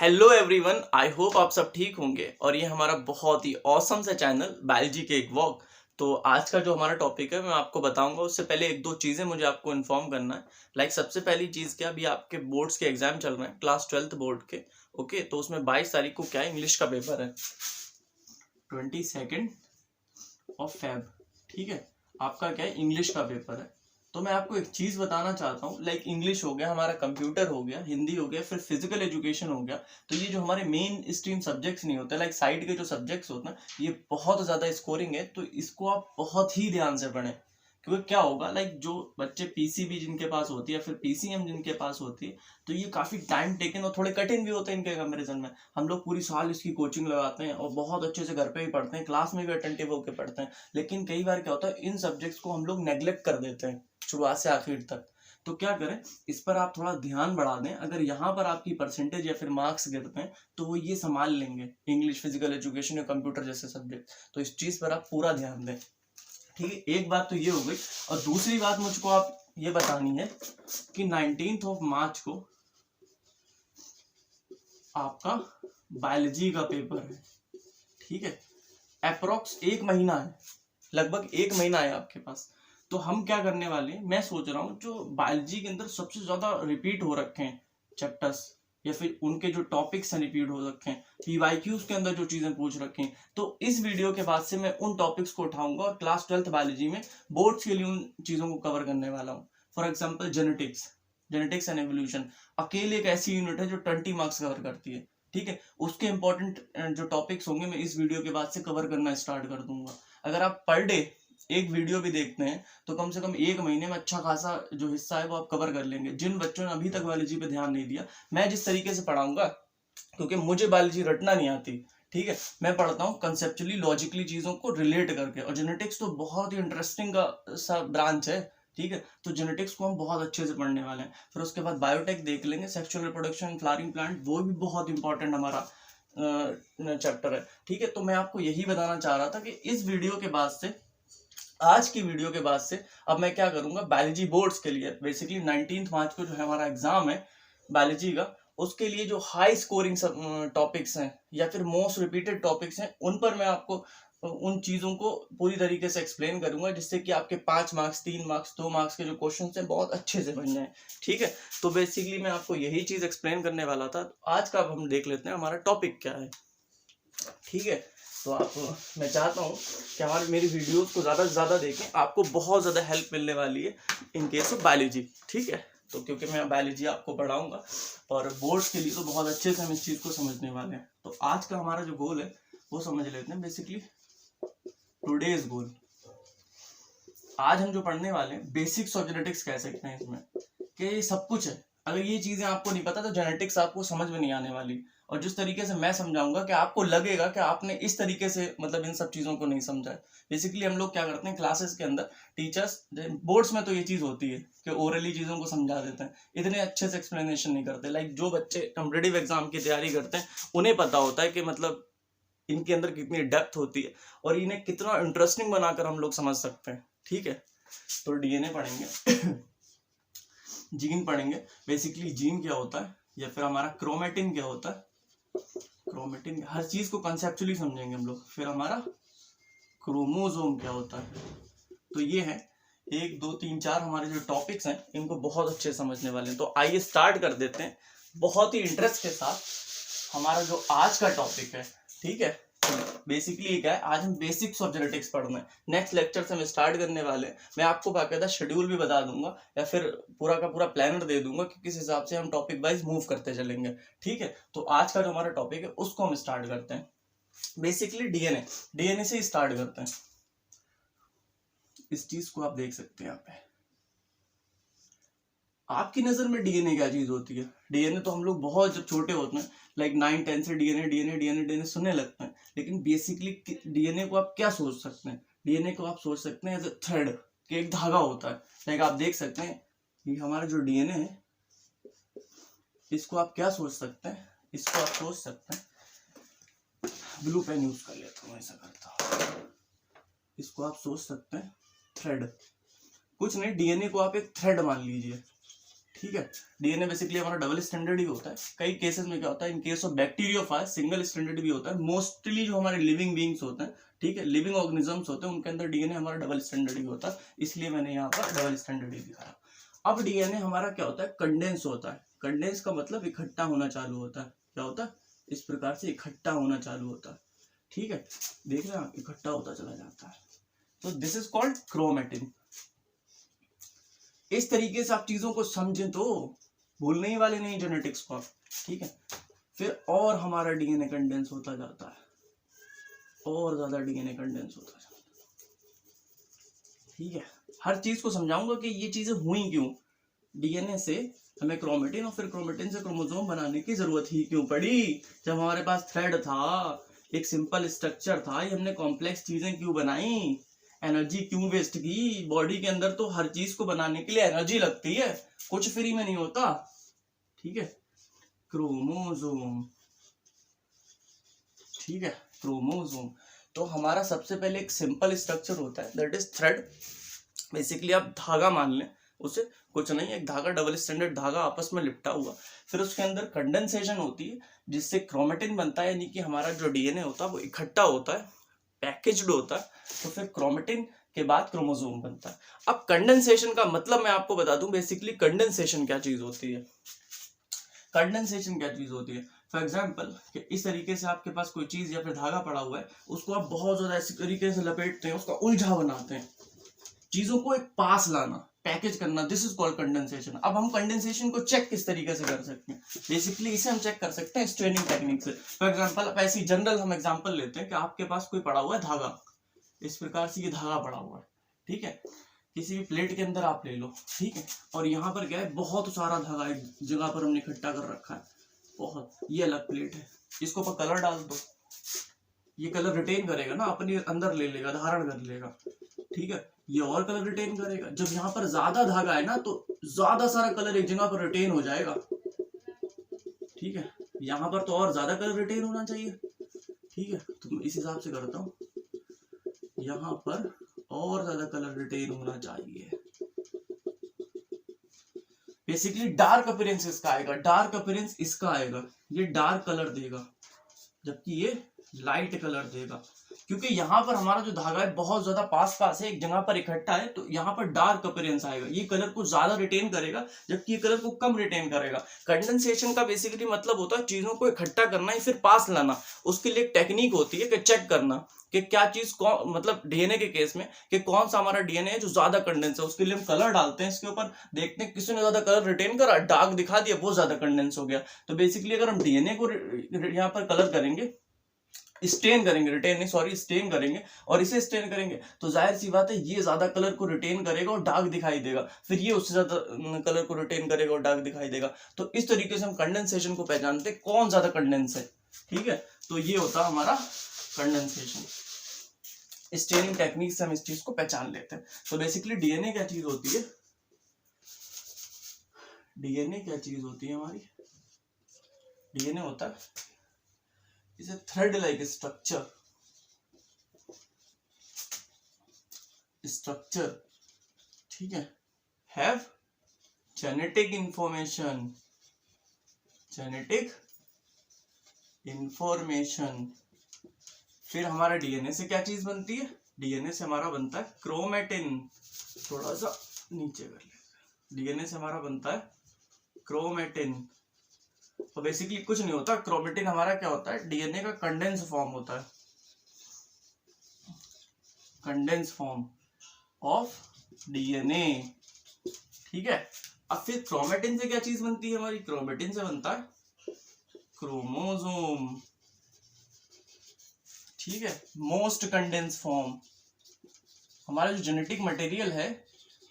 Hello everyone, I hope आप सब ठीक होंगे और ये हमारा बहुत ही ऑसम सा चैनल बायोलॉजी के एक वॉक। तो आज का जो हमारा टॉपिक है मैं आपको बताऊंगा। उससे पहले एक दो चीज़ें मुझे आपको इन्फॉर्म करना है। सबसे पहली चीज़ क्या, अभी आपके बोर्ड्स के एग्जाम चल रहे हैं, क्लास 12th बोर्ड के। ओके, तो उसमें 22 तारीख को क्या है, इंग्लिश का पेपर है, 22 फेब। ठीक है, आपका क्या है, इंग्लिश का पेपर है। तो मैं आपको एक चीज बताना चाहता हूँ, इंग्लिश हो गया, हमारा कंप्यूटर हो गया, हिंदी हो गया, फिर फिजिकल एजुकेशन हो गया। तो ये जो हमारे मेन स्ट्रीम सब्जेक्ट्स नहीं होते, साइड के जो सब्जेक्ट्स होते हैं, ये बहुत ज्यादा स्कोरिंग है। तो इसको आप बहुत ही ध्यान से पढ़ें, क्योंकि क्या होगा, जो बच्चे पीसीबी जिनके पास होती है, फिर पीसीएम जिनके पास होती है, तो ये काफी टाइम टेकन और थोड़े कठिन भी होते हैं इनके कंपेरिजन में। हम लोग पूरी साल इसकी कोचिंग लगाते हैं और बहुत अच्छे से घर पे भी पढ़ते हैं, क्लास में भी अटेंटिव होकर पढ़ते हैं। लेकिन कई बार क्या होता है, इन सब्जेक्ट्स को हम लोग नेग्लेक्ट कर देते हैं शुरुआत से आखिर तक। तो क्या करें, इस पर आप थोड़ा ध्यान बढ़ा दें। अगर यहाँ पर आपकी परसेंटेज या फिर मार्क्स गिरते हैं तो वो ये संभाल लेंगे, इंग्लिश, फिजिकल एजुकेशन या कंप्यूटर जैसे सब्जेक्ट। तो इस चीज पर आप पूरा ध्यान दें। ठीक है, एक बात तो ये हो गई। और दूसरी बात मुझको आप ये बतानी है कि 19 मार्च को आपका बायोलॉजी का पेपर है। ठीक है, अप्रोक्स एक महीना है, लगभग एक महीना है आपके पास। तो हम क्या करने वाले हैं, मैं सोच रहा हूँ, जो बायोलॉजी के अंदर सबसे ज्यादा रिपीट हो रखे हैं चैप्टर्स, या फिर उनके जो टॉपिक्स हैं रिपीट हो रखे हैं, पीवाईक्यूज के अंदर जो चीजें पूछ रखी हैं, तो इस वीडियो के बाद से मैं उन टॉपिक्स को उठाऊंगा और क्लास 12th बायोलॉजी में बोर्ड्स के लिए उन चीजों को कवर करने वाला हूँ। For example genetics and evolution अकेले एक ऐसी यूनिट है जो 20 मार्क्स कवर करती है। ठीक है, उसके इंपॉर्टेंट जो टॉपिक्स होंगे मैं इस वीडियो के बाद से कवर करना स्टार्ट कर दूंगा। अगर आप पर डे एक वीडियो भी देखते हैं तो कम से कम एक महीने में अच्छा खासा जो हिस्सा है वो आप कवर कर लेंगे। जिन बच्चों ने अभी तक बायोलॉजी पे ध्यान नहीं दिया, मैं जिस तरीके से पढ़ाऊंगा, क्योंकि मुझे बायोलॉजी रटना नहीं आती, ठीक है, मैं पढ़ता हूँ कंसेप्चुअली, लॉजिकली चीजों को रिलेट करके। और जेनेटिक्स तो बहुत ही इंटरेस्टिंग का सा ब्रांच है। ठीक है, तो जेनेटिक्स को हम बहुत अच्छे से पढ़ने वाले हैं। फिर उसके बाद बायोटेक देख लेंगे, सेक्सुअल रिप्रोडक्शन, फ्लावरिंग प्लांट, वो भी बहुत इंपॉर्टेंट हमारा चैप्टर है। ठीक है, तो मैं आपको यही बताना चाह रहा था कि इस वीडियो के बाद से, आज की वीडियो के बाद से, अब मैं क्या करूंगा, बायोलॉजी बोर्ड्स के लिए बेसिकली 19 मार्च को जो है हमारा एग्जाम है बायोलॉजी का, उसके लिए जो हाई स्कोरिंग टॉपिक्स हैं या फिर मोस्ट रिपीटेड टॉपिक्स हैं, उन पर मैं आपको उन चीजों को पूरी तरीके से एक्सप्लेन करूंगा, जिससे कि आपके 5 मार्क्स, 3 मार्क्स, 2 मार्क्स के जो क्वेश्चन हैं बहुत अच्छे से बन जाए। ठीक है, तो बेसिकली मैं आपको यही चीज एक्सप्लेन करने वाला था। आज का अब हम देख लेते हैं हमारा टॉपिक क्या है। ठीक है, तो मैं चाहता हूँ कि हमारे मेरी वीडियोस को ज़्यादा से ज़्यादा देखें, आपको बहुत ज़्यादा हेल्प मिलने वाली है इन केस ऑफ बायोलॉजी। ठीक है, तो क्योंकि मैं बायोलॉजी आपको पढ़ाऊंगा और बोर्ड्स के लिए तो बहुत अच्छे से हम इस चीज़ को समझने वाले हैं। तो आज का हमारा जो गोल है वो समझ लेते हैं। बेसिकली टुडेज गोल, आज हम जो पढ़ने वाले हैं, बेसिक्स ऑफ जेनेटिक्स कह सकते हैं इसमें, कि ये सब कुछ है। अगर ये चीजें आपको नहीं पता तो जेनेटिक्स आपको समझ में नहीं आने वाली। और जिस तरीके से मैं समझाऊंगा कि आपको लगेगा कि आपने इस तरीके से इन सब चीजों को नहीं समझा है। बेसिकली हम लोग क्या करते हैं क्लासेस के अंदर, टीचर्स, बोर्ड्स में तो ये चीज होती है कि ओरली चीजों को समझा देते हैं, इतने अच्छे से एक्सप्लेनेशन नहीं करते। जो बच्चे कॉम्पिटिटिव एग्जाम की तैयारी करते हैं उन्हें पता होता है कि इनके अंदर कितनी डेप्थ होती है और इन्हें कितना इंटरेस्टिंग बनाकर हम लोग समझ सकते हैं। ठीक है, तो डीएनए पढ़ेंगे, जीन पढ़ेंगे। बेसिकली जीन क्या होता है, या फिर हमारा क्रोमेटिन क्या होता है, क्रोमेटिन, हर चीज को कंसेप्चुअली समझेंगे हम लोग। फिर हमारा क्रोमोसोम क्या होता है। तो ये है 1 2 3 4 हमारे जो टॉपिक्स हैं, इनको बहुत अच्छे समझने वाले हैं। तो आइए स्टार्ट कर देते हैं बहुत ही इंटरेस्ट के साथ हमारा जो आज का टॉपिक है। ठीक है, बेसिकली क्या है, आज हम बेसिक्स ऑफ जेनेटिक्स पढ़ना है। नेक्स्ट लेक्चर से हम स्टार्ट करने वाले हैं। मैं आपको बाकायदा शेड्यूल भी बता दूंगा या फिर पूरा का पूरा प्लानर दे दूंगा कि किस हिसाब से हम टॉपिक वाइज मूव करते चलेंगे। ठीक है, तो आज का जो हमारा टॉपिक है उसको हम स्टार्ट करते हैं। बेसिकली डीएनए से स्टार्ट करते हैं। इस चीज को आप देख सकते हैं यहाँ पे। आपकी नजर में डीएनए क्या चीज होती है? डीएनए तो हम लोग बहुत जब छोटे होते हैं, 9 10 से डीएनए डीएनए डीएनए डीएनए सुनने लगते हैं। लेकिन बेसिकली डीएनए को आप क्या सोच सकते हैं? डीएनए को आप सोच सकते हैं एज ए थ्रेड, कि एक धागा होता है। आप देख सकते हैं ये हमारा जो डीएनए है, इसको आप क्या सोच सकते हैं? इसको आप सोच सकते हैं, ब्लू पेन यूज कर लेता हूँ, ऐसा करता हूँ। इसको आप सोच सकते हैं थ्रेड, कुछ नहीं, डीएनए को आप एक थ्रेड मान लीजिए। ठीक है। डीएनए बेसिकली हमारा डबल स्टैंडर्ड ही होता है। कई केसेस में क्या होता है, in case of bacteriophage single standard भी होता है। मोस्टली जो हमारे लिविंग बींग्स होते हैं, ठीक है, लिविंग ऑर्गेनिजम्स होते हैं, उनके अंदर डीएनए हमारा डबल स्टैंडर्ड ही होता है, इसलिए मैंने यहाँ पर डबल स्टैंडर्ड ही दिखाया। अब डीएनए हमारा क्या होता है, कंडेंस होता है। कंडेंस का मतलब इकट्ठा होना चालू होता है। क्या होता है, इस प्रकार से इकट्ठा होना चालू होता है, ठीक है, देख रहे हैं आप, इकट्ठा होता चला जाता है। तो दिस इज कॉल्ड क्रोमेटिन। इस तरीके से आप चीजों को समझें तो भूलने ही वाले नहीं जेनेटिक्स को, ठीक है। फिर और हमारा डीएनए कंडेंस होता जाता है, और ज्यादा डीएनए कंडेंस होता जाता है, ठीक है। हर चीज को समझाऊंगा कि ये चीजें हुई क्यों, डीएनए से हमें क्रोमेटिन और फिर क्रोमेटिन से क्रोमोसोम बनाने की जरूरत ही क्यों पड़ी। जब हमारे पास थ्रेड था, एक सिंपल स्ट्रक्चर था, ये हमने कॉम्प्लेक्स चीजें क्यों बनाई, एनर्जी क्यों वेस्ट की। बॉडी के अंदर तो हर चीज को बनाने के लिए एनर्जी लगती है, कुछ फ्री में नहीं होता, ठीक है। क्रोमोसोम, ठीक है, क्रोमोसोम। तो हमारा सबसे पहले एक सिंपल स्ट्रक्चर होता है, दैट इज थ्रेड। बेसिकली आप धागा मान लें, उसे कुछ नहीं, एक धागा, डबल स्टैंडर्ड धागा आपस में लिपटा हुआ। फिर उसके अंदर कंडेंसेशन होती है जिससे क्रोमेटिन बनता है, यानी कि हमारा जो डीएनए होता है वो इकट्ठा होता है, पैकेज्ड होता है। तो फिर क्रोमेटिन के बाद क्रोमोसोम बनता है। अब कंडेंसेशन का मतलब मैं आपको बता दूं, बेसिकली कंडेंसेशन क्या चीज होती है। कंडेंसेशन क्या चीज होती है, फॉर एग्जाम्पल कि इस तरीके से आपके पास कोई चीज या फिर धागा पड़ा हुआ है, उसको आप बहुत ज्यादा इसी तरीके से लपेटते हैं, उसका उलझा बनाते हैं, चीजों को एक पास लाना, पैकेज करना, दिस इज कॉल्ड कंडेंसेशन। अब हम कंडेंसेशन को चेक किस तरीके से कर सकते हैं, बेसिकली इसे हम चेक कर सकते हैं स्ट्रेनिंग टेक्निक से। फॉर एग्जांपल अब ऐसी जनरल हम एग्जांपल लेते हैं कि आपके पास कोई पड़ा हुआ है धागा, इस प्रकार से ये धागा पड़ा हुआ है, ठीक है, किसी भी प्लेट के अंदर आप ले लो, ठीक है, और यहाँ पर क्या है, बहुत सारा धागा एक जगह पर हमने इकट्ठा कर रखा है, बहुत, ये अलग प्लेट है, इसको ऊपर कलर डाल दो, ये कलर रिटेन करेगा ना, अपने अंदर ले लेगा, धारण कर लेगा, ठीक है, ये और कलर रिटेन करेगा। जब यहाँ पर ज्यादा धागा है ना, तो ज्यादा सारा कलर एक जगह पर रिटेन हो जाएगा, ठीक है, यहाँ पर तो और ज्यादा कलर रिटेन होना चाहिए, ठीक है, तो मैं इस हिसाब से करता हूँ, यहाँ पर और ज्यादा कलर रिटेन होना चाहिए। बेसिकली डार्क अपीयरेंस इसका आएगा, डार्क अपीयरेंस इसका आएगा, ये डार्क कलर देगा, जबकि ये लाइट कलर देगा, क्योंकि यहाँ पर हमारा जो धागा है बहुत ज्यादा पास पास है, एक जगह पर इकट्ठा है, तो यहाँ पर डार्क अपीयरेंस आएगा, ये कलर को ज्यादा रिटेन करेगा, जबकि ये कलर को कम रिटेन करेगा। कंडेंसेशन का बेसिकली मतलब होता है चीजों को इकट्ठा करना या फिर पास लाना। उसके लिए एक टेक्निक होती है कि चेक करना कि क्या चीज कौन, मतलब डीएनए के केस में कि कौन सा हमारा डीएनए है जो ज्यादा कंडेंस है, उसके लिए हम कलर डालते हैं, इसके ऊपर देखते हैं किसी ने ज्यादा कलर रिटेन करा, डार्क दिखा दिया, वो ज्यादा कंडेंस हो गया। तो बेसिकली अगर हम डीएनए को यहाँ पर कलर करेंगे, स्टेन करेंगे, रिटेन नहीं सॉरी स्टेन करेंगे, और इसे स्टेन करेंगे, तो जाहिर सी बात है ये ज्यादा कलर को रिटेन करेगा और डार्क दिखाई देगा, फिर ये उससे ज्यादा कलर को रिटेन करेगा और डार्क दिखाई देगा। तो इस तरीके से हम कंडेंसेशन को पहचानते हैं, कौन ज्यादा कंडेंस है, ठीक है। तो ये होता है हमारा कंडेंसेशन, स्टेनिंग टेक्निक से हम इस चीज को पहचान लेते हैं। तो बेसिकली डीएनए क्या चीज होती है, डीएनए क्या चीज होती है हमारी, डीएनए होता है is a thread like structure, ठीक है, have genetic information, फिर हमारा डीएनए से क्या चीज बनती है, डीएनए से हमारा बनता है क्रोमेटिन, थोड़ा सा नीचे कर ले, डीएनए से हमारा बनता है क्रोमेटिन। तो बेसिकली कुछ नहीं होता, क्रोमेटिन हमारा क्या होता है, डीएनए का कंडेंस फॉर्म होता है, कंडेंस फॉर्म ऑफ डीएनए, ठीक है। अब फिर क्रोमेटिन से क्या चीज बनती है हमारी, क्रोमेटिन से बनता है क्रोमोसोम, ठीक है, मोस्ट कंडेंस फॉर्म। हमारा जो जेनेटिक मटेरियल है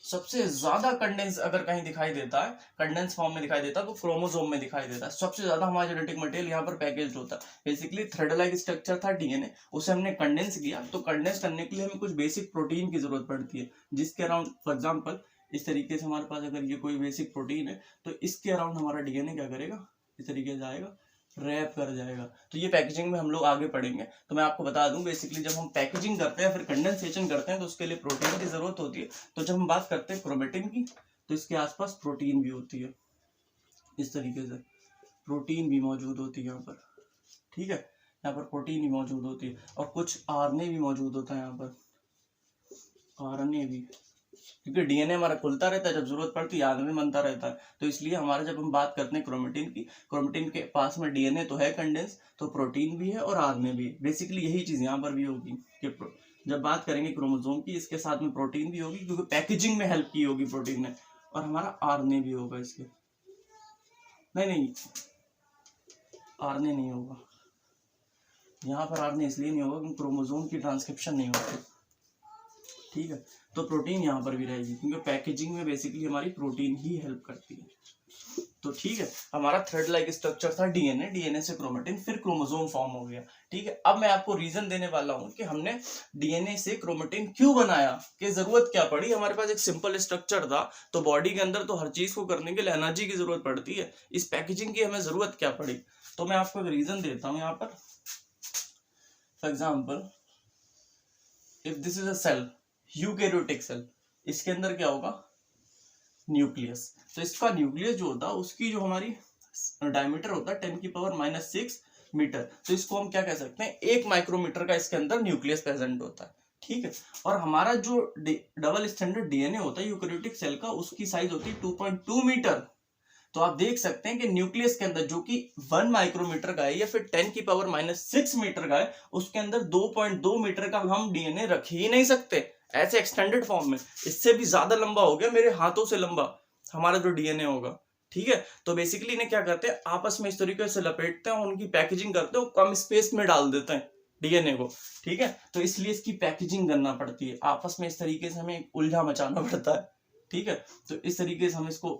सबसे ज्यादा कंडेंस अगर कहीं दिखाई देता है, कंडेंस फॉर्म में दिखाई देता है, तो क्रोमोसोम में दिखाई देता है। सबसे ज्यादा हमारा जेनेटिक मटेरियल यहाँ पर पैकेज्ड होता है। बेसिकली थ्रेड लाइक स्ट्रक्चर था डीएनए, उसे हमने कंडेंस किया, तो कंडेंस करने के लिए हमें कुछ बेसिक प्रोटीन की जरूरत पड़ती है, जिसके अराउंड फॉर एग्जाम्पल इस तरीके से हमारे पास अगर ये कोई बेसिक प्रोटीन है, तो इसके अराउंड हमारा डीएनए क्या करेगा, इस तरीके से आएगा, रैप कर जाएगा। तो ये पैकेजिंग में हम लोग आगे पढ़ेंगे। तो मैं आपको बता दूं, बेसिकली जब हम पैकेजिंग करते हैं फिर कंडेंसेशन करते हैं, तो उसके लिए प्रोटीन की जरूरत होती है। तो जब हम बात करते हैं क्रोमेटिन की, तो इसके आसपास प्रोटीन भी होती है, इस तरीके से प्रोटीन भी मौजूद होती है यहाँ पर, ठीक है, यहाँ पर प्रोटीन भी मौजूद होती है और कुछ आरएनए भी मौजूद होता है यहाँ पर, आरएनए भी, क्योंकि डीएनए हमारा खुलता रहता है, जब जरूरत पड़ती है आरएनए बनता रहता है, तो इसलिए हमारा जब हम बात करते हैं क्रोमेटिन की, क्रोमेटिन के पास में डीएनए तो है कंडेंस, तो प्रोटीन भी है और आरएनए भी है। बेसिकली यही चीज यहाँ पर भी होगी कि जब बात करेंगे क्रोमोसोम की, इसके साथ में प्रोटीन भी होगी क्योंकि पैकेजिंग में हेल्प की होगी प्रोटीन ने, और हमारा आरएनए भी होगा इसके, नहीं आरएनए नहीं होगा यहाँ पर, आरएनए इसलिए नहीं होगा क्योंकि क्रोमोसोम की ट्रांसक्रिप्शन नहीं होती, ठीक है, तो प्रोटीन यहाँ पर भी रहेगी क्योंकि पैकेजिंग में बेसिकली हमारी प्रोटीन ही हेल्प करती है। तो ठीक है, हमारा थ्रेड लाइक स्ट्रक्चर था डीएनए, डीएनए से क्रोमेटिन, फिर क्रोमोसोम फॉर्म हो गया, ठीक है। अब मैं आपको रीजन देने वाला हूं कि हमने डीएनए से क्रोमेटिन क्यों बनाया, कि जरूरत क्या पड़ी। हमारे पास एक सिंपल स्ट्रक्चर था, तो बॉडी के अंदर तो हर चीज को करने के लिए एनर्जी की जरूरत पड़ती है, इस पैकेजिंग की हमें जरूरत क्या पड़ी। तो मैं आपको एक रीजन देता हूँ यहाँ पर। For example, if this is a cell, eukaryotic cell, इसके अंदर क्या होगा, न्यूक्लियस। तो इसका न्यूक्लियस जो होता है उसकी जो हमारी डायमीटर होता है 10⁻⁶ मीटर, तो इसको हम क्या कह सकते हैं, 1 माइक्रोमीटर का इसके अंदर न्यूक्लियस प्रेजेंट होता है, ठीक है। और हमारा जो डबल स्टैंडर्ड डीएनए होता है यूकैरियोटिक सेल का, उसकी साइज होती है 2.2 मीटर। तो आप देख सकते हैं कि न्यूक्लियस के अंदर जो कि 1 माइक्रोमीटर का है या फिर 10⁻⁶ मीटर का है, उसके अंदर 2.2 मीटर का हम डीएनए रख ही नहीं सकते ऐसे एक्सटेंडेड फॉर्म में। इससे भी ज्यादा लंबा हो गया, मेरे हाथों से लंबा हमारा जो डीएनए होगा, ठीक है। तो बेसिकली इन्हें क्या करते हैं, आपस में इस तरीके से लपेटते हैं और उनकी पैकेजिंग करते हैं, कम स्पेस में डाल देते हैं डीएनए को, ठीक है। तो इसलिए इसकी पैकेजिंग करना पड़ती है, आपस में इस तरीके से हमें उलझा मचाना पड़ता है, ठीक है। तो इस तरीके से हम इसको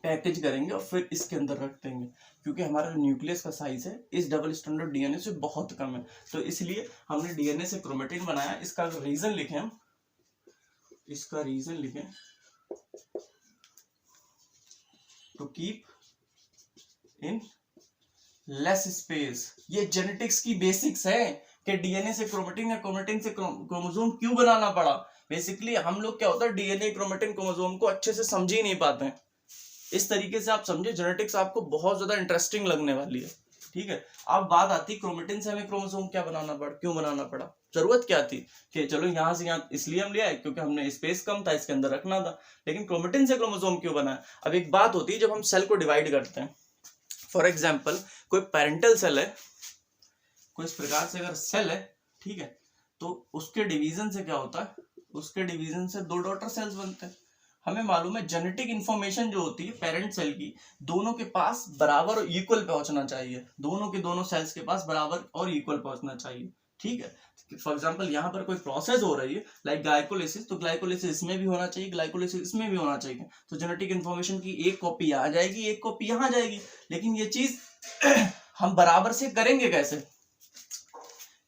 पैकेज करेंगे और फिर इसके अंदर रख देंगे, क्योंकि हमारा न्यूक्लियस का साइज है इस डबल स्टैंडर्ड डीएनए से बहुत कम है, तो इसलिए हमने डीएनए से क्रोमेटिन बनाया। इसका रीजन लिखें हम, इसका रीजन लिखें, to keep in less space. ये जेनेटिक्स की बेसिक्स है कि डीएनए से क्रोमेटिन या क्रोमेटिन से क्रोमोसोम क्यों बनाना पड़ा। बेसिकली हम लोग क्या होता है, डीएनए क्रोमेटिन क्रोमोसोम को अच्छे से समझ ही नहीं पाते हैं। इस तरीके से आप समझे, जेनेटिक्स आपको बहुत ज्यादा इंटरेस्टिंग लगने वाली है, ठीक है। अब बात आती क्रोमेटिन से हमें क्रोमोसोम क्या बनाना पड़ा, क्यों बनाना पड़ा, जरूरत क्या थी कि चलो यहाँ से यहाँ इसलिए हम ले आए क्योंकि हमने स्पेस कम था, इसके अंदर रखना था। लेकिन क्रोमेटिन से क्रोमोसोम क्यों बनाया। अब एक बात होती है, जब हम सेल को डिवाइड करते हैं, फॉर एग्जाम्पल कोई पेरेंटल सेल है, कोई इस प्रकार से अगर सेल है, ठीक है, तो उसके डिवीजन से क्या होता है, उसके डिवीजन से 2 डॉटर सेल्स बनते हैं। हमें मालूम है जेनेटिक इंफॉर्मेशन जो होती है पेरेंट सेल की, दोनों के पास बराबर और इक्वल पहुंचना चाहिए, दोनों के दोनों सेल्स के पास बराबर और इक्वल पहुंचना चाहिए, ठीक है। फॉर एग्जांपल यहाँ पर कोई प्रोसेस हो रही है लाइक ग्लाइकोलिसिस, तो ग्लाइकोलिसिस इसमें भी होना चाहिए, ग्लाइकोलिसिस इसमें भी होना चाहिए। तो जेनेटिक इंफॉर्मेशन की एक कॉपी यहाँ जाएगी, एक कॉपी यहाँ जाएगी, लेकिन ये चीज हम बराबर से करेंगे कैसे।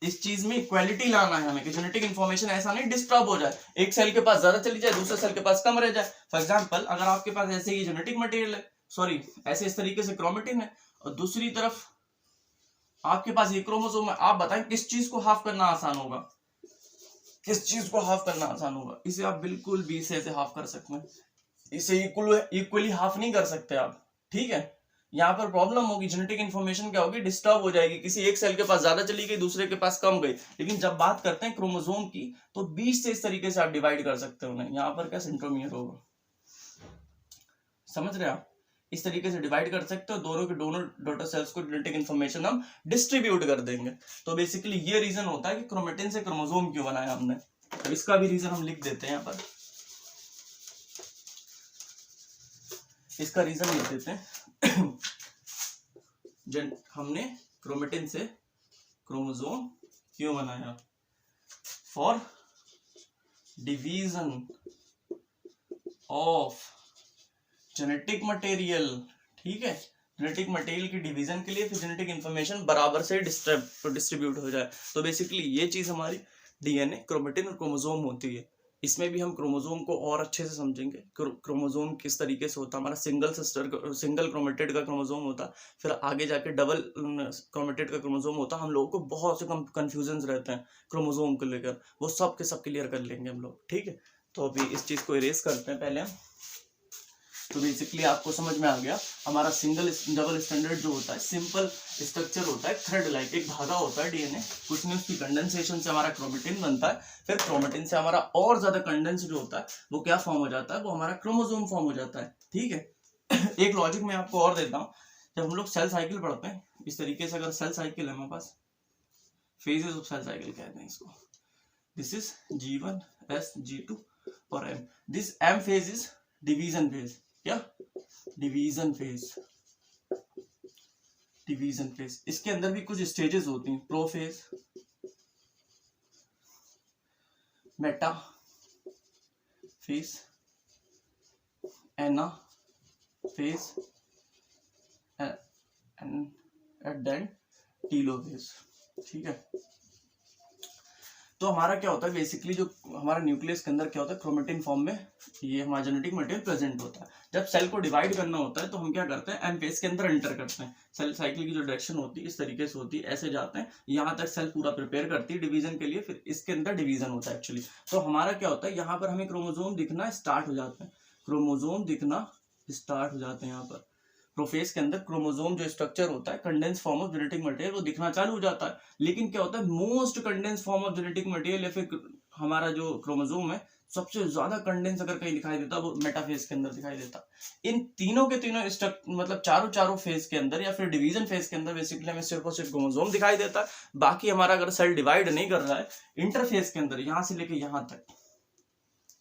इस चीज में इक्वालिटी लाना है हमें कि जेनेटिक इंफॉर्मेशन ऐसा नहीं डिस्टर्ब हो जाए, एक सेल के पास ज्यादा चली जाए, दूसरे सेल के पास कम रह जाए। फॉर एग्जांपल अगर आपके पास ऐसे ही जेनेटिक मटेरियल है, सॉरी ऐसे इस तरीके से क्रोमेटिन है, और दूसरी तरफ आपके पास ये क्रोमोसोम है, आप बताएं किस चीज को हाफ करना आसान होगा, किस चीज को हाफ करना आसान होगा। इसे आप बिल्कुल भी इसे ऐसे हाफ कर सकते हैं, इसे इक्वली हाफ नहीं कर सकते आप, ठीक है। यहाँ पर प्रॉब्लम होगी, जेनेटिक इंफॉर्मेशन क्या होगी, डिस्टर्ब हो जाएगी, किसी एक सेल के पास ज्यादा चली गई, दूसरे के पास कम गई। लेकिन जब बात करते हैं क्रोमोसोम की, तो 20 से इस तरीके से आप डिवाइड कर सकते हो उन्हें। यहाँ पर क्या सेंट्रोमियर होगा, समझ रहे आप, इस तरीके से डिवाइड कर सकते हो, दोनों के दोनों डॉटर सेल्स को जेनेटिक इंफॉर्मेशन हम डिस्ट्रीब्यूट कर देंगे। तो बेसिकली ये रीजन होता है कि क्रोमेटिन से क्रोमोसोम क्यों बनाया हमने। तो इसका भी रीजन हम लिख देते हैं यहाँ पर, इसका रीजन लिख देते हैं हमने क्रोमेटिन से क्रोमोसोम क्यों बनाया, for division of genetic material, ठीक है, जेनेटिक मटेरियल की डिवीजन के लिए, फिर जेनेटिक इंफॉर्मेशन बराबर से डिस्ट्रीब्यूट हो जाए। तो बेसिकली ये चीज हमारी डीएनए, क्रोमेटिन और क्रोमोसोम होती है। इसमें भी हम क्रोमोसोम को और अच्छे से समझेंगे, क्रोमोसोम किस तरीके से होता है। हमारा सिंगल क्रोमेटेड का क्रोमोसोम होता, फिर आगे जाके डबल क्रोमेटेड का क्रोमोसोम होता। हम लोगों को बहुत से कंफ्यूजन रहते हैं क्रोमोसोम को लेकर, वो सब के सब क्लियर कर लेंगे हम लोग, ठीक है। तो अभी इस चीज को इरेज करते हैं पहले हम। तो बेसिकली आपको समझ में आ गया, हमारा सिंगल डबल स्टैंडर्ड जो होता है सिंपल स्ट्रक्चर होता है, थ्रेड लाइक एक धागा होता है डीएनए, कुछ नहीं उसकी कंडेंसेशन से हमारा क्रोमेटिन बनता है, फिर क्रोमेटिन से हमारा और ज्यादा कंडेंस जो होता है वो क्या फॉर्म हो जाता है, वो हमारा क्रोमोसोम फॉर्म हो जाता है। ठीक है एक लॉजिक मैं आपको और देता हूँ, जब हम लोग सेल साइकिल पढ़ते हैं इस तरीके से, अगर सेल साइकिल है हमारे पास, फेजेस ऑफ सेल साइकिल कहते हैं इसको, this is G1 S G2 और M, this M phase is division phase, क्या डिवीजन फेज, डिवीजन फेज। इसके अंदर भी कुछ स्टेजेस होती हैं, prophase, metaphase, anaphase and then telophase. ठीक है, तो हमारा क्या होता है बेसिकली, जो हमारा न्यूक्लियस के अंदर क्या होता है, क्रोमेटिन फॉर्म में ये हमारा जेनेटिक मटेरियल प्रेजेंट होता है। जब सेल को डिवाइड करना होता है तो हम क्या करते हैं, एम फेज के अंदर एंटर करते हैं। सेल साइकिल की जो डायरेक्शन होती है इस तरीके से होती है, ऐसे जाते हैं, यहाँ तक सेल पूरा प्रिपेयर करती है डिवीजन के लिए, फिर इसके अंदर डिवीजन होता है एक्चुअली। तो हमारा क्या होता है, यहाँ पर हमें क्रोमोजोम दिखना स्टार्ट हो जाते हैं, क्रोमोजोम दिखना स्टार्ट हो जाते हैं। यहाँ पर प्रोफेज के अंदर क्रोमोसोम जो स्ट्रक्चर होता है, condense form of genetic material, वो दिखना चालू हो जाता है। लेकिन क्या होता है, most condense form of genetic material या फिर हमारा जो क्रोमोसोम है सबसे ज्यादा कंडेंस अगर कहीं दिखाई देता है वो मेटाफेज के अंदर दिखाई देता है। इन तीनों के तीनों मतलब चारों फेज के अंदर या फिर डिवीजन फेज के अंदर बेसिकली हमें सिर्फ और सिर्फ क्रोमोसोम दिखाई देता है। बाकी हमारा अगर सेल डिवाइड नहीं कर रहा है, इंटरफेज के अंदर यहाँ से लेकर यहाँ तक,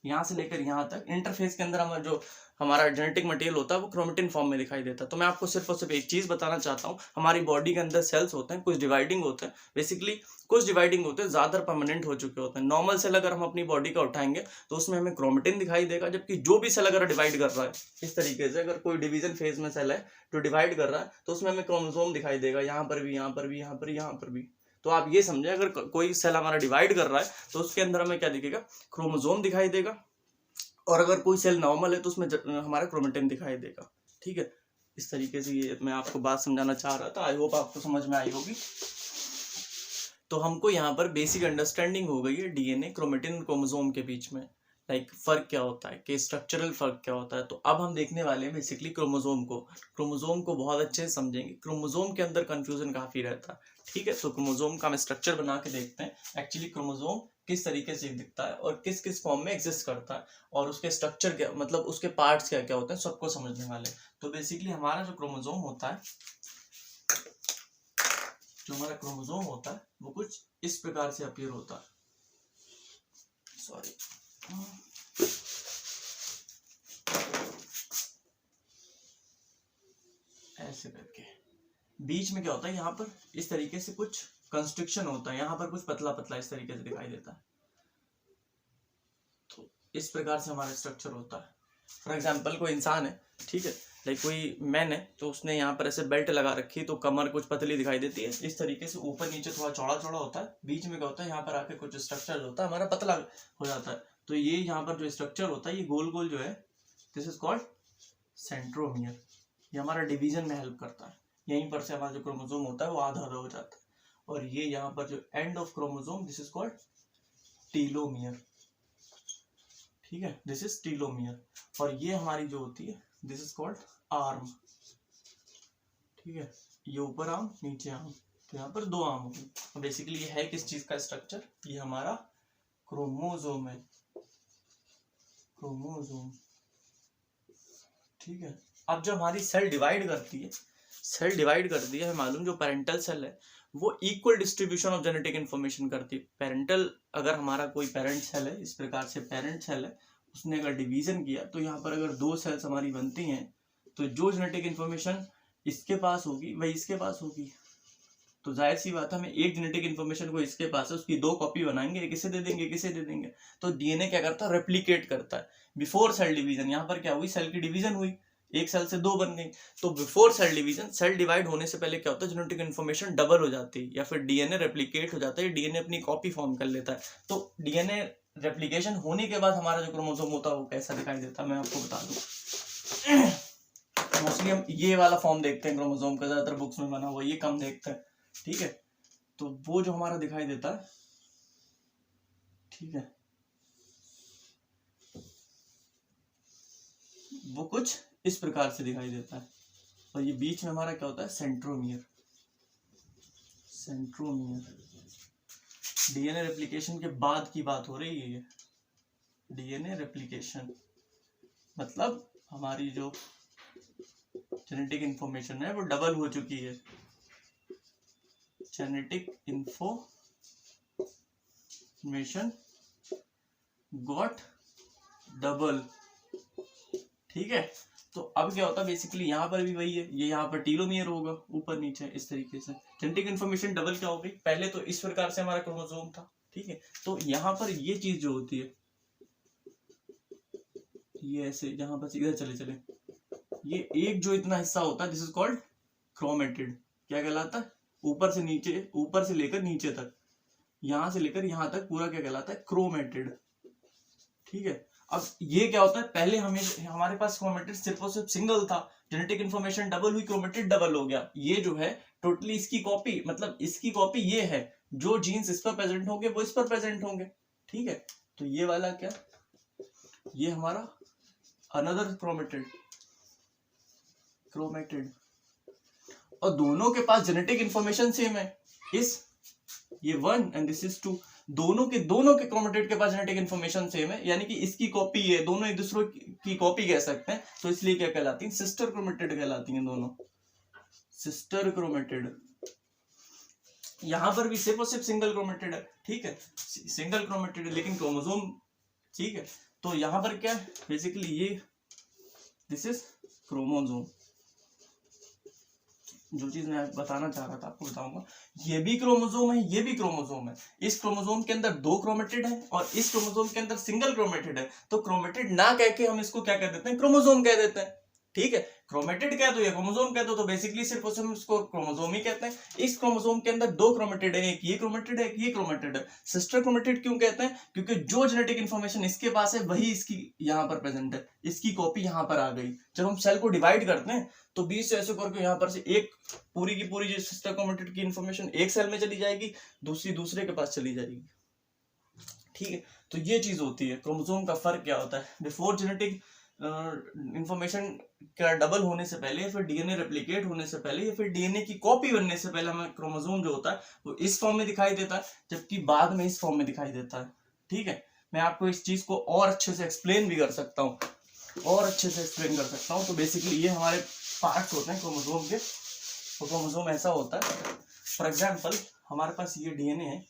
यहाँ से लेकर यहाँ तक इंटरफेस के अंदर हमारा जो हमारा जेनेटिक मटेरियल होता है वो क्रोमेटिन फॉर्म में दिखाई देता है। तो मैं आपको सिर्फ और सिर्फ एक चीज बताना चाहता हूँ, हमारी बॉडी के अंदर सेल्स होते हैं, कुछ डिवाइडिंग होते हैं, बेसिकली कुछ डिवाइडिंग होते हैं, ज्यादातर परमानेंट हो चुके होते हैं। नॉर्मल सेल अगर हम अपनी बॉडी का उठाएंगे तो उसमें हमें क्रोमेटिन दिखाई देगा, जबकि जो भी सेल अगर डिवाइड कर रहा है इस तरीके से, अगर कोई डिवीजन फेज में सेल है जो डिवाइड कर रहा है तो उसमें हमें क्रोमोसोम दिखाई देगा, यहाँ पर भी, यहाँ पर भी, यहाँ पर, यहाँ पर भी। तो आप ये समझे, अगर कोई सेल हमारा डिवाइड कर रहा है तो उसके अंदर हमें क्या दिखेगा, क्रोमोसोम दिखाई देगा, और अगर कोई सेल नॉर्मल है तो उसमें हमारा क्रोमेटिन दिखाई देगा। ठीक है, इस तरीके से ये मैं आपको बात समझाना चाह रहा था, आई होप आपको समझ में आई होगी। तो हमको यहाँ पर बेसिक अंडरस्टैंडिंग हो गई है डीएनए, क्रोमेटिन और क्रोमोसोम के बीच में लाइक फर्क क्या होता है, कि स्ट्रक्चरल फर्क क्या होता है। तो अब हम देखने वाले हैं बेसिकली क्रोमोसोम को बहुत अच्छे से समझेंगे। क्रोमोसोम के अंदर कंफ्यूजन काफी रहता है। ठीक है, तो क्रोमोसोम का हम स्ट्रक्चर बना के देखते हैं एक्चुअली क्रोमोसोम किस तरीके से दिखता है और किस किस फॉर्म में एग्जिस्ट करता है, और उसके स्ट्रक्चर क्या, मतलब उसके पार्ट्स क्या क्या होते हैं, सबको समझने वाले। तो बेसिकली हमारा जो क्रोमोसोम होता है, जो हमारा क्रोमोसोम होता है वो कुछ इस प्रकार से अपीयर होता है, सॉरी, ऐसे करके बीच में क्या होता है, यहाँ पर इस तरीके से कुछ कंस्ट्रिक्शन होता है, यहाँ पर कुछ पतला पतला इस तरीके से दिखाई देता है। तो इस प्रकार से हमारा स्ट्रक्चर होता है। फॉर एग्जाम्पल कोई इंसान है, ठीक है, लाइक कोई मैन है, तो उसने यहाँ पर ऐसे बेल्ट लगा रखी, तो कमर कुछ पतली दिखाई देती है इस तरीके से, ऊपर नीचे थोड़ा चौड़ा चौड़ा होता है, बीच में क्या होता है, यहाँ पर आके कुछ स्ट्रक्चर होता है हमारा पतला हो जाता है। तो ये यहाँ पर जो स्ट्रक्चर होता है, ये गोल गोल जो है, दिस इज कॉल्ड सेंट्रोमियर। ये हमारा डिवीजन में हेल्प करता है। यहीं पर से हमारा जो क्रोमोसोम होता है वो आधा आधा हो जाता है, और ये यहाँ पर जो end of chromosome, this is called telomere. ठीक है, दिस इज टीलोमियर। और ये हमारी जो होती है, दिस इज कॉल्ड आर्म। ठीक है, ये ऊपर आर्म नीचे आर्म, तो यहाँ पर दो आर्म होगी। बेसिकली ये है किस चीज का स्ट्रक्चर, ये हमारा क्रोमोसोम है, क्रोमोसोम। ठीक है, अब जब हमारी सेल डिवाइड करती है, सेल डिवाइड करती है, मालूम जो पेरेंटल सेल है वो equal distribution of genetic information करती है। पेरेंटल, अगर हमारा कोई पेरेंट सेल है, इस प्रकार से पेरेंट सेल है, उसने अगर डिवीजन किया तो यहाँ पर अगर दो सेल्स हमारी बनती हैं तो जो जेनेटिक इन्फॉर्मेशन इसके पास होगी वही इसके पास होगी। तो जाहिर सी बात है, हमें एक जेनेटिक इन्फॉर्मेशन को इसके पास है, उसकी दो कॉपी बनाएंगे, एक इसे दे देंगे, एक इसे दे देंगे। तो डीएनए क्या करता है, रेप्लिकेट करता है बिफोर सेल डिवीजन। यहाँ पर क्या हुई, सेल की डिवीजन हुई, एक सेल से दो बन गई। तो before cell division, cell divide होने से पहले क्या होता है, जेनेटिक इन्फॉर्मेशन डबल हो जाती है, या फिर डीएनए रेप्लिकेट हो जाता है, डीएनए अपनी कॉपी फॉर्म कर लेता है। तो डीएनए रेप्लिकेशन होने के बाद हमारा जो क्रोमोसोम होता है वो कैसा दिखाई देता है, मैं आपको बता दूं। मोस्टली हम ये वाला फॉर्म देखते हैं क्रोमोसोम का, ज्यादातर बुक्स में बना हुआ, ये कम देखते हैं। ठीक है, तो वो जो हमारा दिखाई देता है, ठीक है, वो कुछ इस प्रकार से दिखाई देता है। और ये बीच में हमारा क्या होता है, सेंट्रोमियर। सेंट्रोमियर डीएनए रेप्लिकेशन के बाद की बात हो रही है ये। डीएनए रेप्लिकेशन मतलब हमारी जो जेनेटिक इंफॉर्मेशन है वो डबल हो चुकी है। जेनेटिक इंफॉर्मेशन गॉट डबल, ठीक है। तो अब क्या होता है बेसिकली यहाँ पर भी वही है, ये यहाँ पर टीलोमियर होगा ऊपर नीचे इस तरीके से। जेनेटिक इन्फॉर्मेशन डबल क्या हो गई, पहले तो इस प्रकार से हमारा क्रोमोसोम था, ठीक है। तो यहाँ पर ये चीज जो होती है ये ऐसे, जहां पर इधर चले चले, ये एक जो इतना हिस्सा होता है दिस इज कॉल्ड क्रोमेटिड। क्या कहलाता है, ऊपर से नीचे, ऊपर से लेकर नीचे तक, यहां से लेकर यहां तक पूरा क्या कहलाता है, क्रोमेटिड, ठीक है। अब ये क्या होता है, पहले हमारे पास क्रोमेटिड सिर्फ और सिर्फ सिंगल था, जेनेटिक इन्फॉर्मेशन डबल हुई, क्रोमेटिड डबल हो गया। ये जो है टोटली इसकी कॉपी, मतलब इसकी कॉपी ये है, जो जीन्स इस पर प्रेजेंट होंगे वो इस पर प्रेजेंट होंगे, ठीक है। तो ये वाला क्या, ये हमारा अनदर क्रोमेटिड, और दोनों के पास जेनेटिक इंफॉर्मेशन सेम है। ये 1 एंड दिस इज 2, दोनों के क्रोमेटिड के पास जेनेटिक इंफॉर्मेशन सेम है, यानी कि इसकी कॉपी है, दोनों एक दूसरे की कॉपी कह सकते हैं। तो इसलिए क्या कहलाती है, सिस्टर क्रोमेटिड कहलाती हैं दोनों, सिस्टर क्रोमेटिड। यहां पर भी सिर्फ और सिर्फ सिंगल क्रोमेटिड है, ठीक है, सिंगल क्रोमेटिड है, लेकिन क्रोमोसोम, ठीक है। तो यहां पर क्या है बेसिकली, ये दिस इज क्रोमोसोम। जो चीज मैं बताना चाह रहा था आपको बताऊंगा, ये भी क्रोमोसोम है, ये भी क्रोमोसोम है। इस क्रोमोसोम के अंदर 2 क्रोमेटिड है और इस क्रोमोसोम के अंदर सिंगल क्रोमेटिड है। तो क्रोमेटिड ना कह के हम इसको क्या कह देते हैं, क्रोमोसोम कह देते हैं, ठीक है। क्रोमेटिड कह दो या क्रोमोसोम कह दो, तो बेसिकली सिर्फ हम इसको क्रोमोसोम ही कहते हैं। इस क्रोमोसोम के अंदर 2 क्रोमेटिड है, एक ये क्रोमेटिड है, एक ये क्रोमेटिड है। सिस्टर क्रोमेटिड क्यों कहते हैं, क्योंकि जो जेनेटिक इन्फॉर्मेशन इसके पास है वही इसकी यहाँ पर प्रेजेंट है, इसकी कॉपी यहाँ पर आ गई। जब हम सेल को डिवाइड करते हैं तो 20 से ऐसे करके यहाँ पर से एक पूरी की पूरी जो सिस्टर क्रोमेटिड की इन्फॉर्मेशन एक सेल में चली जाएगी, दूसरे के पास चली जाएगी, ठीक है। तो ये चीज होती है। क्रोमोसोम का फर्क क्या होता है, बिफोर जेनेटिक इंफॉर्मेशन का डबल होने से पहले, या फिर डीएनए रेप्लिकेट होने से पहले, या फिर डीएनए की कॉपी बनने से पहले हमें क्रोमोसोम जो होता है वो इस फॉर्म में दिखाई देता है, जबकि बाद में इस फॉर्म में दिखाई देता है, ठीक है। मैं आपको इस चीज को और अच्छे से एक्सप्लेन भी कर सकता हूँ, तो बेसिकली ये हमारे पार्ट्स होते हैं क्रोमोसोम के। तो क्रोमोसोम ऐसा होता है, फॉर एग्जाम्पल हमारे पास ये डीएनए है,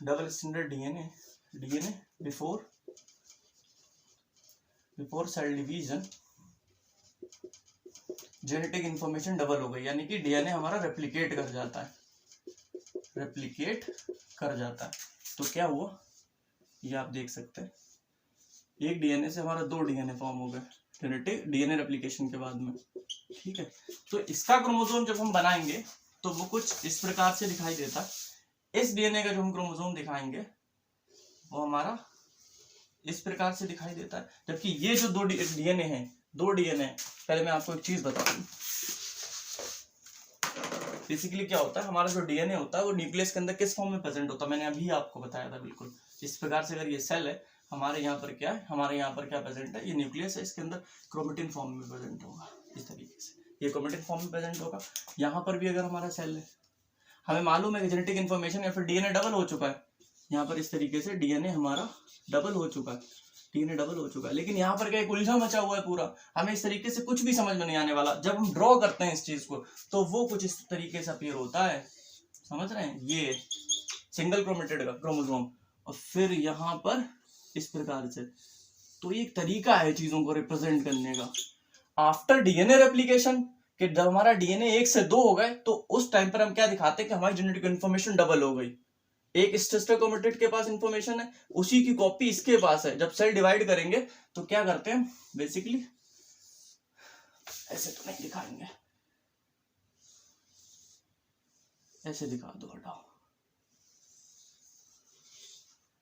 double standard DNA before cell division genetic information double हो गई, यानी कि डीएनए हमारा रेप्लिकेट कर जाता है। तो क्या हुआ, ये आप देख सकते हैं, एक डीएनए से हमारा 2 डीएनए फॉर्म हो गए जेनेटिक डीएनए रेप्लिकेशन के बाद में, ठीक है। तो इसका क्रोमोसोम जब हम बनाएंगे तो वो कुछ इस प्रकार से दिखाई देता है। इस डीएनए का जो हम क्रोमोसोम दिखाएंगे वो हमारा इस प्रकार से दिखाई देता है, जबकि ये जो 2 डीएनए हैं, पहले मैं आपको एक चीज बता दूं। बेसिकली क्या होता है, हमारा जो डीएनए होता है वो न्यूक्लियस के अंदर किस फॉर्म में प्रेजेंट होता है, मैंने अभी आपको बताया था बिल्कुल इस प्रकार से। अगर ये सेल है, हमारे यहाँ पर क्या है, हमारे यहाँ पर क्या प्रेजेंट है, ये न्यूक्लियस है, इसके अंदर क्रोमेटिन फॉर्म में प्रेजेंट होगा, इस तरीके से ये क्रोमेटिन फॉर्म में प्रेजेंट होगा। यहाँ पर भी अगर हमारा सेल है, हमें मालूम है कि जेनेटिक इन्फॉर्मेशन या फिर डीएनए डबल हो चुका है, यहाँ पर इस तरीके से डीएनए हमारा डबल हो चुका है, लेकिन यहाँ पर क्या एक उलझा मचा हुआ है पूरा, हमें इस तरीके से कुछ भी समझ में नहीं आने वाला। जब हम ड्रॉ करते हैं इस चीज को तो वो कुछ इस तरीके से अपीयर होता है, समझ रहे हैं, ये सिंगल क्रोमेटिड का क्रोमोसोम, और फिर यहाँ पर इस प्रकार से। तो ये एक तरीका है चीजों को रिप्रेजेंट करने का। आफ्टर डीएनए रेप्लिकेशन, कि जब हमारा डीएनए 1 से 2 हो गए तो उस टाइम पर हम क्या दिखाते हैं कि हमारी जेनेटिक इन्फॉर्मेशन डबल हो गई। एक सिस्टर क्रोमेटिड के पास इंफॉर्मेशन है, उसी की कॉपी इसके पास है। जब सेल डिवाइड करेंगे तो क्या करते हैं, बेसिकली ऐसे तो नहीं दिखाएंगे, ऐसे दिखा दो, हटाओ,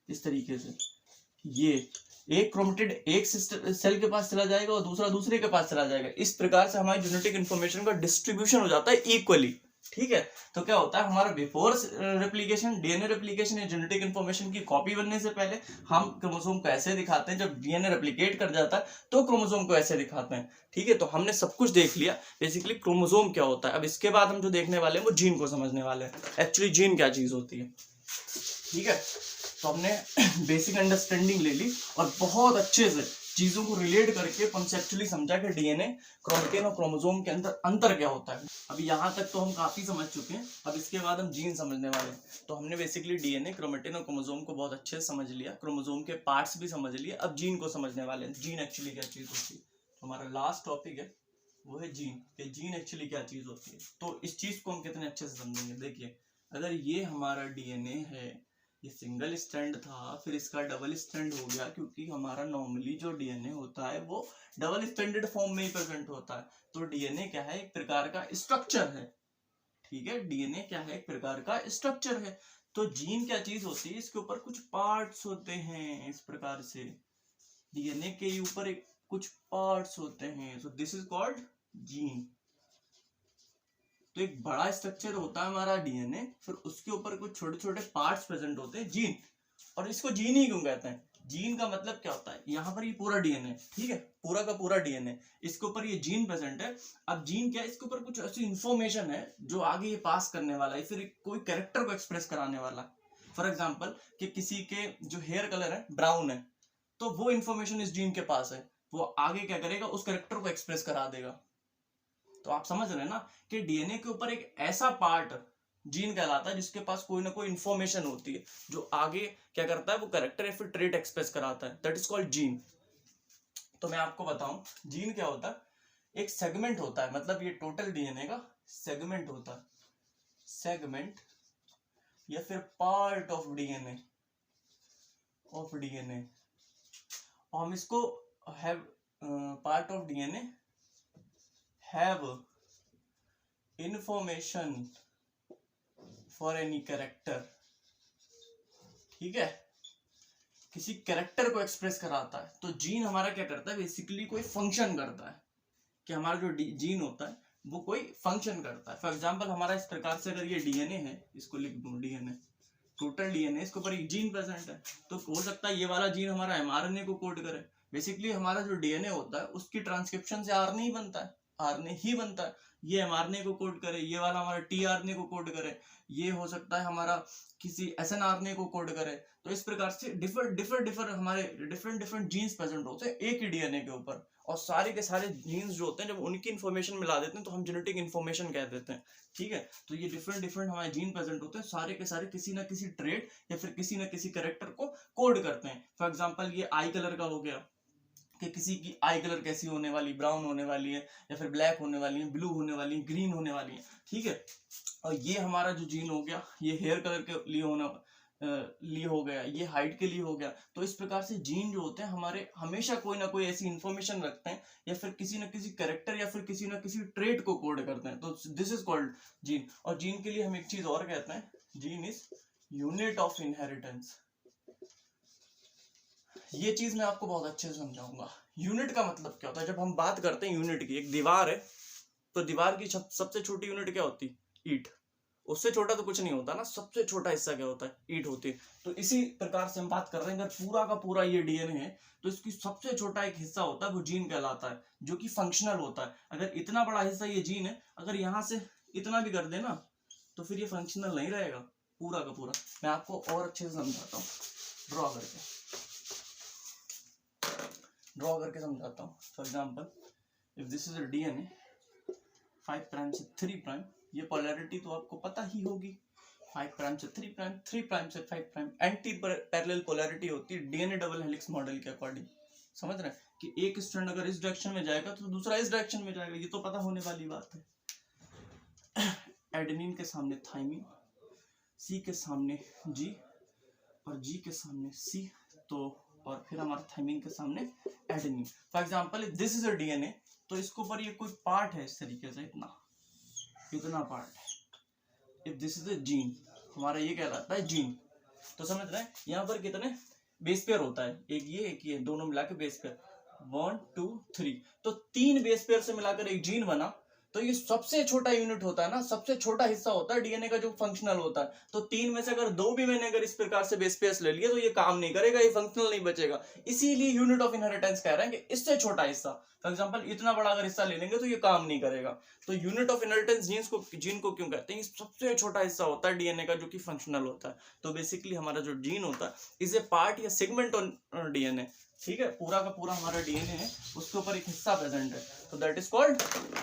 इस तरीके से। ये एक क्रोमेटिड एक सिस्टर सेल के पास चला जाएगा और दूसरा दूसरे के पास चला जाएगा। इस प्रकार से हमारी जेनेटिक इन्फॉर्मेशन का डिस्ट्रीब्यूशन हो जाता है इक्वली, ठीक है। तो क्या होता है हमारा बिफोर रेप्लिकेशन, डीएनए रेप्लिकेशन या जेनेटिक इन्फॉर्मेशन की कॉपी बनने से पहले हम क्रोमोसोम को ऐसे दिखाते हैं, जब डीएनए रेप्लिकेट कर जाता है तो क्रोमोसोम को ऐसे दिखाते हैं। ठीक है, तो हमने सब कुछ देख लिया बेसिकली क्रोमोसोम क्या होता है। अब इसके बाद हम जो देखने वाले हैं वो जीन को समझने वाले हैं, एक्चुअली जीन क्या चीज होती है। ठीक है, तो हमने बेसिक अंडरस्टैंडिंग ले ली और बहुत अच्छे से चीजों को रिलेट करके कॉन्सेप्चुअली समझा कि डीएनए, क्रोमेटिन और क्रोमोसोम के अंदर अंतर क्या होता है। अभी यहाँ तक तो हम काफी समझ चुके हैं, अब इसके बाद हम जीन समझने वाले हैं। तो हमने बेसिकली डीएनए, क्रोमेटिन और क्रोमोसोम को बहुत अच्छे से समझ लिया, क्रोमोसोम के पार्ट्स भी समझ लिए, अब जीन को समझने वाले हैं, जीन एक्चुअली क्या चीज होती है। तो हमारा लास्ट टॉपिक है वो है जीन, कि जीन एक्चुअली क्या चीज होती है। तो इस चीज को हम कितने अच्छे से समझेंगे, देखिए अगर ये हमारा डीएनए है, ये सिंगल स्ट्रैंड था, फिर इसका डबल स्ट्रैंड हो गया, क्योंकि हमारा नॉर्मली जो डीएनए होता है वो डबल स्ट्रैंडेड फॉर्म में ही प्रेजेंट होता है। तो डीएनए क्या है, एक प्रकार का स्ट्रक्चर है। ठीक है, डीएनए क्या है, एक प्रकार का स्ट्रक्चर है। तो जीन क्या चीज होती है, इसके ऊपर कुछ पार्ट्स होते हैं, इस प्रकार से डीएनए के ऊपर एक कुछ पार्ट्स होते हैं, so this is called gene. तो एक बड़ा स्ट्रक्चर होता है हमारा डीएनए, फिर उसके ऊपर कुछ छोटे छोटे पार्ट्स प्रेजेंट होते हैं, जीन। और इसको जीन ही क्यों कहते हैं, जीन का मतलब क्या होता है, यहाँ पर ये पूरा डीएनए, ठीक है, पूरा का पूरा डीएनए, इसके ऊपर ये जीन प्रेजेंट है। अब जीन क्या है, इसके ऊपर कुछ ऐसी इंफॉर्मेशन है जो आगे ये पास करने वाला है, फिर कोई कैरेक्टर को एक्सप्रेस कराने वाला। फॉर एग्जाम्पल कि किसी के जो हेयर कलर है ब्राउन है, तो वो इंफॉर्मेशन इस जीन के पास है, वो आगे क्या करेगा, उस कैरेक्टर को एक्सप्रेस करा देगा। तो आप समझ रहे हैं ना कि डीएनए के ऊपर एक ऐसा पार्ट जीन कहलाता है जिसके पास कोई ना कोई इंफॉर्मेशन होती है जो आगे क्या करता है, वो कैरेक्टर या फिर ट्रेट एक्सप्रेस कराता है, दैट इज कॉल्ड जीन। तो मैं आपको बताऊं जीन क्या होता है, एक सेगमेंट होता है, मतलब ये टोटल डीएनए का सेगमेंट होता है, सेगमेंट या फिर पार्ट ऑफ डीएनए, और हम इसको have part of DNA have information for any character। ठीक है, किसी कैरेक्टर को एक्सप्रेस कराता है। तो जीन हमारा क्या करता है, बेसिकली कोई फंक्शन करता है, कि हमारा जो जीन होता है वो कोई फंक्शन करता है। फॉर एग्जांपल हमारा इस प्रकार से अगर ये डीएनए है, इसको लिख दूं डीएनए, टोटल डीएनए, इसके ऊपर एक जीन प्रेजेंट है, तो हो सकता है ये वाला जीन हमारा एमआरएनए को कोड करे। बेसिकली हमारा जो डीएनए होता है उसकी ट्रांसक्रिप्शन से आरएनए ही बनता है, आरएनए ही बनता है, ये एमआरएनए को कोड करे, ये वाला हमारा टीआरएनए को कोड करे, ये हो सकता है हमारा किसी एसएनआरएनए को कोड करे। तो इस प्रकार से डिफरेंट हमारे डिफरेंट जीन्स प्रेजेंट होते हैं एक ही डीएनए के ऊपर, और सारे के सारे जीन्स जो होते हैं जब उनकी इन्फॉर्मेशन मिला देते हैं तो हम जेनेटिक इन्फॉर्मेशन कह देते हैं। ठीक है, तो ये डिफरेंट हमारे जीन प्रेजेंट होते हैं, सारे के सारे किसी ना किसी ट्रेट या फिर किसी ना किसी कैरेक्टर को कोड करते हैं। फॉर एग्जांपल ये आई कलर का हो गया, कि किसी की आई कलर कैसी होने वाली, ब्राउन होने वाली है, या फिर ब्लैक होने वाली है, ब्लू होने वाली है, ग्रीन होने वाली है। ठीक है, और ये हमारा जो जीन हो गया, ये हेयर कलर के लिए हो गया, ये हाइट के लिए हो गया। तो इस प्रकार से जीन जो होते हैं हमारे हमेशा कोई ना कोई ऐसी इंफॉर्मेशन रखते हैं, या फिर किसी ना किसी कैरेक्टर या फिर किसी ना किसी ट्रेट को कोड करते हैं। तो दिस इज कॉल्ड जीन। और जीन के लिए हम एक चीज और कहते हैं, gene is unit of inheritance. ये चीज मैं आपको बहुत अच्छे से समझाऊंगा। यूनिट का मतलब क्या होता है, जब हम बात करते हैं यूनिट की, एक दीवार है तो दीवार की सबसे छोटी यूनिट क्या होती है, ईंट। उससे छोटा तो कुछ नहीं होता ना, सबसे छोटा हिस्सा क्या होता है, ईंट होती है। तो इसी प्रकार से हम बात कर रहे हैं, अगर पूरा का पूरा ये डीएनए है तो इसकी सबसे छोटा एक हिस्सा होता है वो जीन कहलाता है, जो कि फंक्शनल होता है। अगर इतना बड़ा हिस्सा ये जीन है, अगर यहाँ से इतना भी कर देना तो फिर ये फंक्शनल नहीं रहेगा पूरा का पूरा। मैं आपको और अच्छे से समझाता हूँ, ड्रॉ करके समझाता हूँ। For example if this is a DNA 5 prime से 3 प्राइम, ये पोलैरिटी तो आपको पता ही होगी, 5 प्राइम से 3 प्राइम, 3 प्राइम से 5 प्राइम, एंटी पैरेलल पोलैरिटी होती है डीएनए डबल हेलिक्स मॉडल के अकॉर्डिंग। समझ रहे हैं कि एक स्ट्रैंड अगर इस डायरेक्शन में जाएगा तो दूसरा इस डायरेक्शन में जाएगा, ये तो पता होने वाली बात है। एडेनिन के सामने थाइमिन, सी के सामने जी, और जी के सामने सी, तो और फिर हमारा थाइमिन के सामने adenine. For example this is a DNA, तो इसके ऊपर ये कोई पार्ट है इस तरीके से, इतना पार्ट है। If this is a gene, हमारा ये कहलाता है जीन। तो समझ रहे हैं यहाँ पर कितने बेस पेयर होता है, एक ये दोनों मिला के बेस पेयर 1 2 3, तो 3 बेस पेयर से मिलाकर एक जीन बना। तो ये सबसे छोटा यूनिट होता है ना, सबसे छोटा हिस्सा होता है डीएनए का जो फंक्शनल होता है। तो 3 में से अगर 2 भी मैंने अगर इस प्रकार से बेस पेयर्स ले लिए तो ये काम नहीं करेगा, ये फंक्शनल नहीं बचेगा। इसीलिए यूनिट ऑफ इनहेरिटेंस कह रहे हैं कि इससे छोटा हिस्सा, फॉर एग्जांपल इतना बड़ा अगर हिस्सा ले लेंगे तो ये काम नहीं करेगा। तो यूनिट ऑफ इनहेरिटेंस जीन को क्यों कहते हैं? सबसे छोटा हिस्सा होता है डीएनए का जो कि फंक्शनल होता है। तो बेसिकली हमारा जो जीन होता है इज ए पार्ट या सेगमेंट ऑन डीएनए। ठीक है, पूरा का पूरा हमारा डीएनए है, उसके ऊपर एक हिस्सा प्रेजेंट है, तो दैट इज कॉल्ड